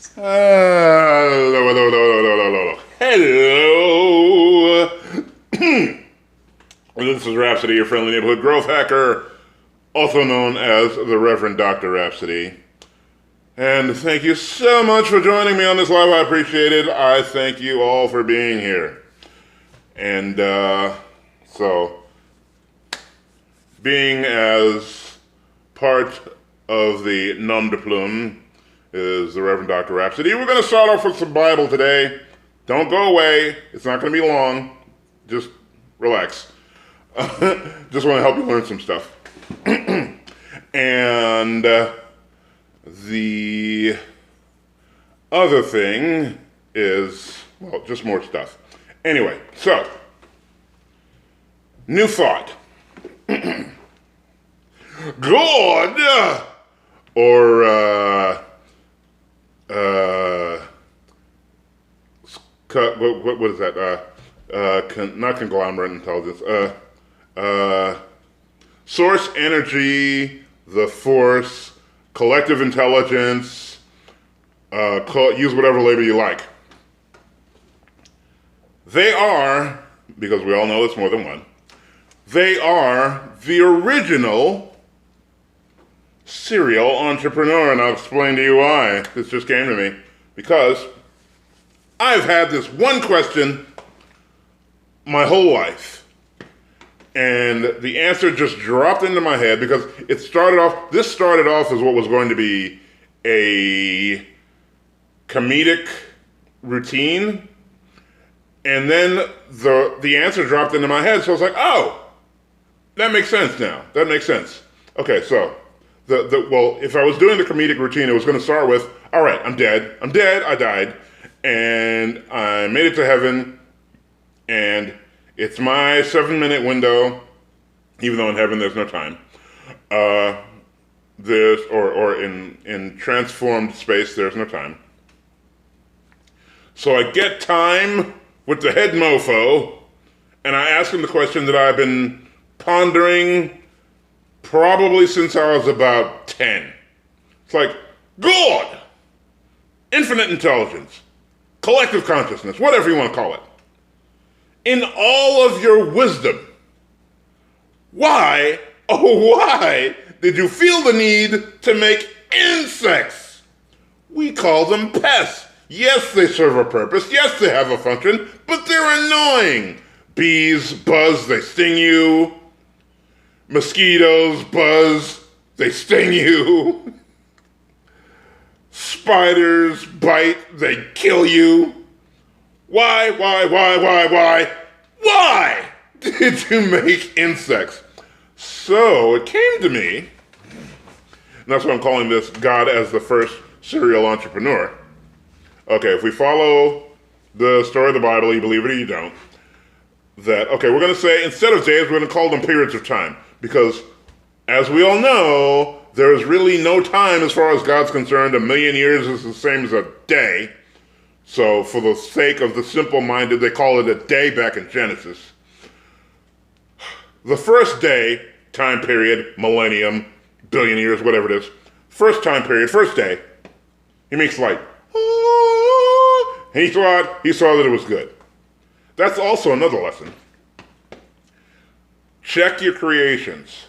Hello, hello, hello, hello, hello, hello. This is Rhapsody, your friendly neighborhood growth hacker, also known as the Reverend Dr. Rhapsody. And thank you so much for joining me on this live. I appreciate it. I thank you all for being here. And so, being as part of the nom de plume is the Reverend Dr. Rhapsody, we're going to start off with some Bible today. Don't go away. It's not going to be long. Just relax. Just want to help you learn some stuff. And the other thing is, well, just more stuff. Anyway, so, new thought. God, or what is that? Not conglomerate intelligence. Source energy, the force, collective intelligence. Use whatever label you like. They are, because we all know it's more than one, they are the original serial entrepreneur, and I'll explain to you why. This just came to me. Because I've had this one question my whole life, and the answer just dropped into my head because this started off as what was going to be a comedic routine, and then the answer dropped into my head, so I was like, oh, that makes sense now. That makes sense. Okay, so, well, if I was doing the comedic routine, it was going to start with, all right, I'm dead, I died, and I made it to heaven, and it's my 7-minute window, even though in heaven there's no time. In transformed space, there's no time. So I get time with the head mofo, and I ask him the question that I've been pondering probably since I was about 10. It's like, God, infinite intelligence, collective consciousness, whatever you want to call it. In all of your wisdom, why, oh why, did you feel the need to make insects? We call them pests. Yes, they serve a purpose. Yes, they have a function, but they're annoying. Bees buzz, they sting you. Mosquitoes buzz, they sting you. Spiders bite, they kill you. Why did you make insects? So it came to me, and that's why I'm calling this God as the first serial entrepreneur. Okay, if we follow the story of the Bible, you believe it or you don't, that, okay, we're going to say, instead of days, we're going to call them periods of time. Because, as we all know, there is really no time as far as God's concerned. 1,000,000 years is the same as a day. So, for the sake of the simple-minded, they call it a day back in Genesis. The first day, time period, millennium, billion years, whatever it is, first time period, first day, he makes light. And he saw that it was good. That's also another lesson. Check your creations.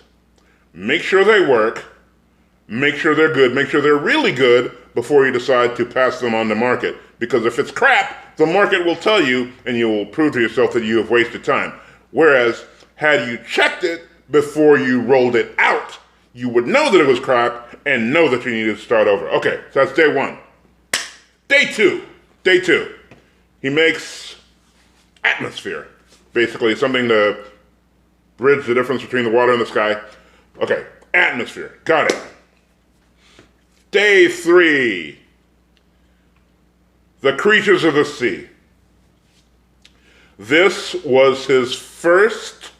Make sure they work. Make sure they're good. Make sure they're really good before you decide to pass them on the market. Because if it's crap, the market will tell you, and you will prove to yourself that you have wasted time. Whereas, had you checked it before you rolled it out, you would know that it was crap and know that you needed to start over. Okay, so that's day one. Day two. He makes atmosphere. Basically, something to bridge the difference between the water and the sky. Okay, atmosphere. Got it. Day 3. The creatures of the sea. This was his first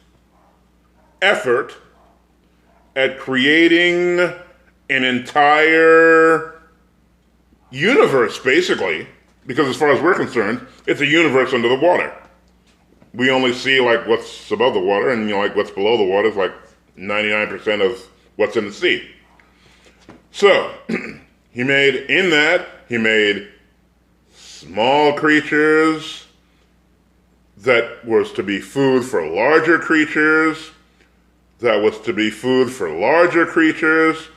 effort at creating an entire universe, basically, because as far as we're concerned, it's a universe under the water. We only see like what's above the water, and like what's below the water is like 99% of what's in the sea. So He made small creatures that was to be food for larger creatures, that was to be food for larger creatures,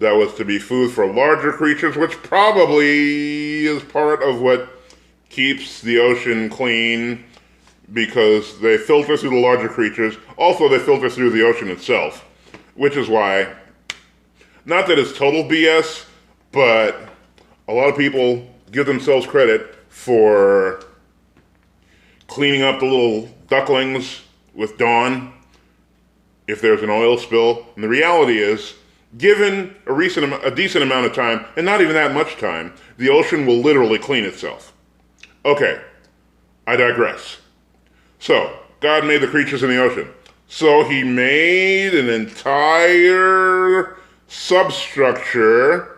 that was to be food for larger creatures, which probably is part of what keeps the ocean clean, because they filter through the larger creatures. Also, they filter through the ocean itself, which is why, not that it's total BS, but a lot of people give themselves credit for cleaning up the little ducklings with Dawn if there's an oil spill. And the reality is, given a decent amount of time, and not even that much time, the ocean will literally clean itself. Okay, I digress. So, God made the creatures in the ocean. So he made an entire substructure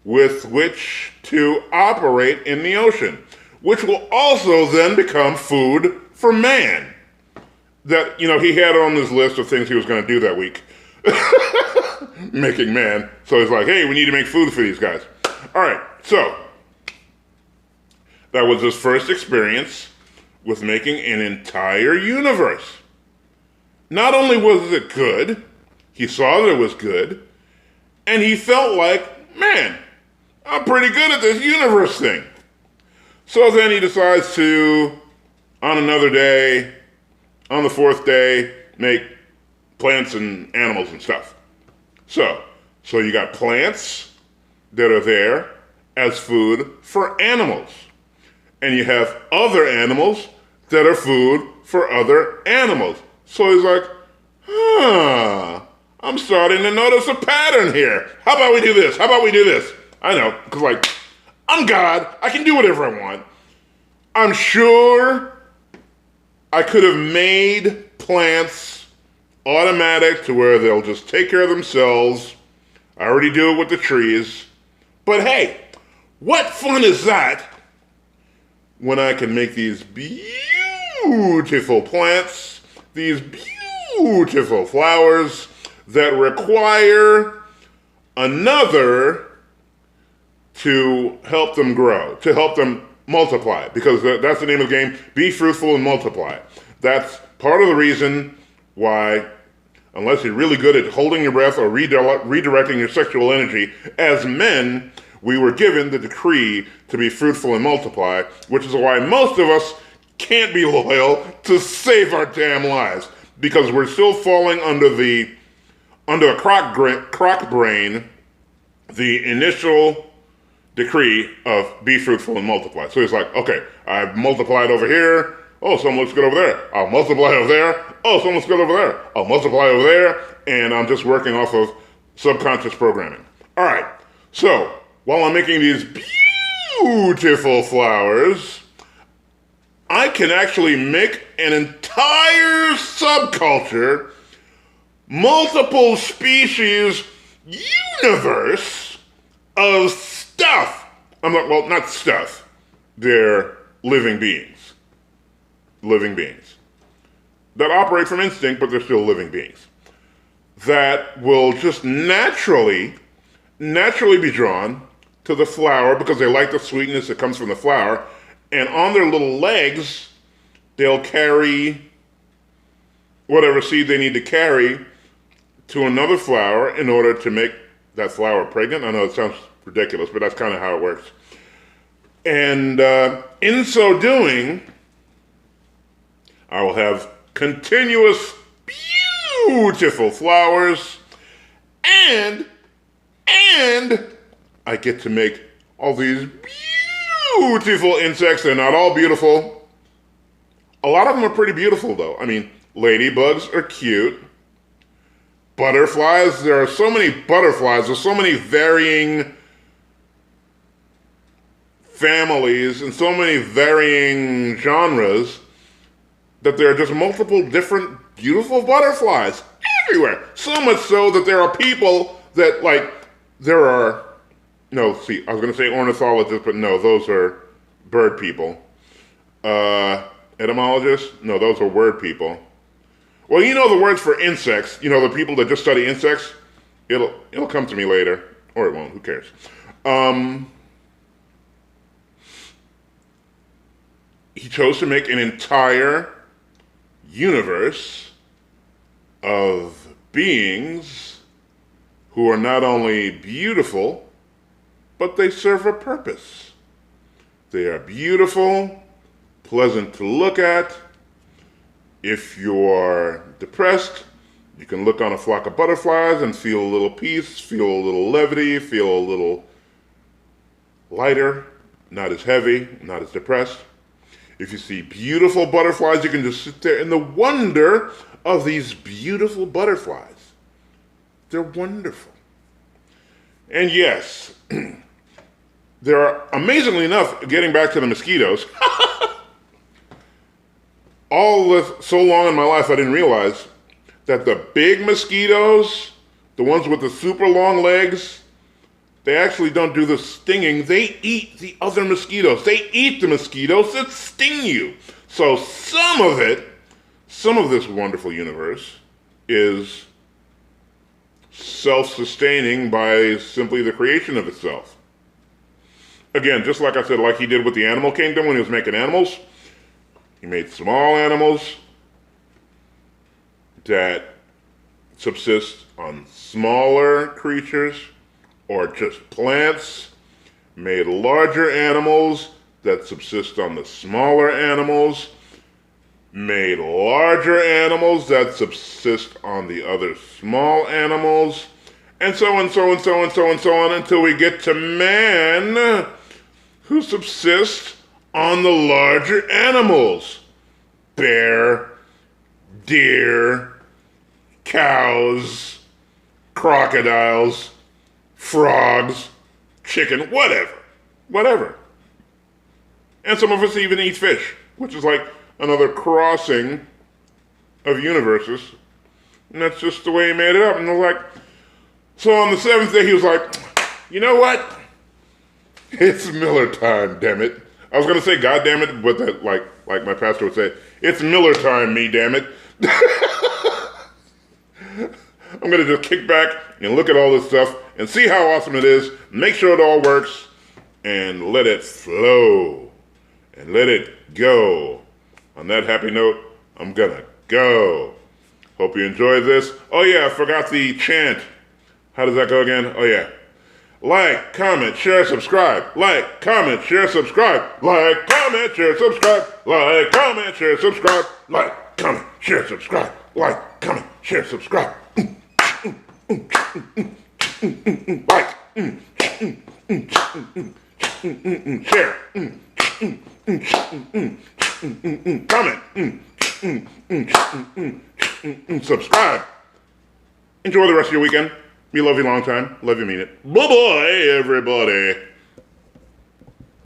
with which to operate in the ocean, which will also then become food for man. That, he had on his list of things he was going to do that week. Making man. So he's like, hey, we need to make food for these guys. All right, so that was his first experience with making an entire universe. Not only was it good, he saw that it was good, and he felt like, man, I'm pretty good at this universe thing. So then he decides to, on another day, on the fourth day, make plants and animals and stuff. So you got plants that are there as food for animals. And you have other animals that are food for other animals. So he's like, I'm starting to notice a pattern here. How about we do this? How about we do this? I know, because I'm God. I can do whatever I want. I'm sure I could have made plants automatic to where they'll just take care of themselves. I already do it with the trees. But hey, what fun is that when I can make these beautiful plants, these beautiful flowers that require another to help them grow, to help them multiply, because that's the name of the game, be fruitful and multiply. That's part of the reason why, unless you're really good at holding your breath or redirecting your sexual energy, as men, we were given the decree to be fruitful and multiply, which is why most of us can't be loyal to save our damn lives, because we're still falling under a croc brain, the initial decree of be fruitful and multiply. So he's like, okay, I've multiplied over here. Oh, something looks good over there. I'll multiply over there. Oh, something looks good over there. I'll multiply over there. And I'm just working off of subconscious programming. All right. So while I'm making these beautiful flowers, I can actually make an entire subculture, multiple species universe of stuff. Well, not stuff. They're living beings. Living beings. That operate from instinct, but they're still living beings. That will just naturally be drawn to the flower because they like the sweetness that comes from the flower. And on their little legs, they'll carry whatever seed they need to carry to another flower in order to make that flower pregnant. I know it sounds ridiculous, but that's kind of how it works. And in so doing, I will have continuous, beautiful flowers, and I get to make all these beautiful insects. They're not all beautiful. A lot of them are pretty beautiful, though. I mean, ladybugs are cute. Butterflies, there are so many butterflies. There's so many varying families and so many varying genres that there are just multiple different beautiful butterflies everywhere. So much so that there are people that, I was going to say ornithologists, but no, those are bird people. Etymologists? No, those are word people. Well, the words for insects, the people that just study insects, it'll come to me later, or it won't, who cares? He chose to make an entire universe of beings who are not only beautiful, but they serve a purpose. They are beautiful, pleasant to look at. If you're depressed, you can look on a flock of butterflies and feel a little peace, feel a little levity, feel a little lighter, not as heavy, not as depressed. If you see beautiful butterflies, you can just sit there in the wonder of these beautiful butterflies. They're wonderful. And yes, there are, amazingly enough, getting back to the mosquitoes, so long in my life I didn't realize that the big mosquitoes, the ones with the super long legs, they actually don't do the stinging. They eat the other mosquitoes. They eat the mosquitoes that sting you. So some of this wonderful universe is self-sustaining by simply the creation of itself. Again, just like I said, like he did with the animal kingdom when he was making animals, he made small animals that subsist on smaller creatures or just plants, made larger animals that subsist on the smaller animals, made larger animals that subsist on the other small animals, and so on, so on, so on, so on, so on, until we get to man, who subsists on the larger animals. Bear, deer, cows, crocodiles, frogs, chicken, whatever. And some of us even eat fish, which is like another crossing of universes. And that's just the way he made it up. And I was like, so on the seventh day, he was like, you know what? It's Miller time, damn it. I was going to say, God damn it, but that, like my pastor would say, it's Miller time, me damn it. I'm going to just kick back and look at all this stuff and see how awesome it is, make sure it all works, and let it flow, and let it go. On that happy note, I'm going to go. Hope you enjoyed this. Oh yeah, I forgot the chant. How does that go again? Oh yeah. Like, comment, share, subscribe. Like, comment, share, subscribe. Like, comment, share, subscribe. Like, comment, share, subscribe. Like, comment, share, subscribe. Like, comment, share, subscribe. Like, share, comment, subscribe. Enjoy the rest of your weekend. We love you long time. Love you, mean it. Bye-bye, everybody.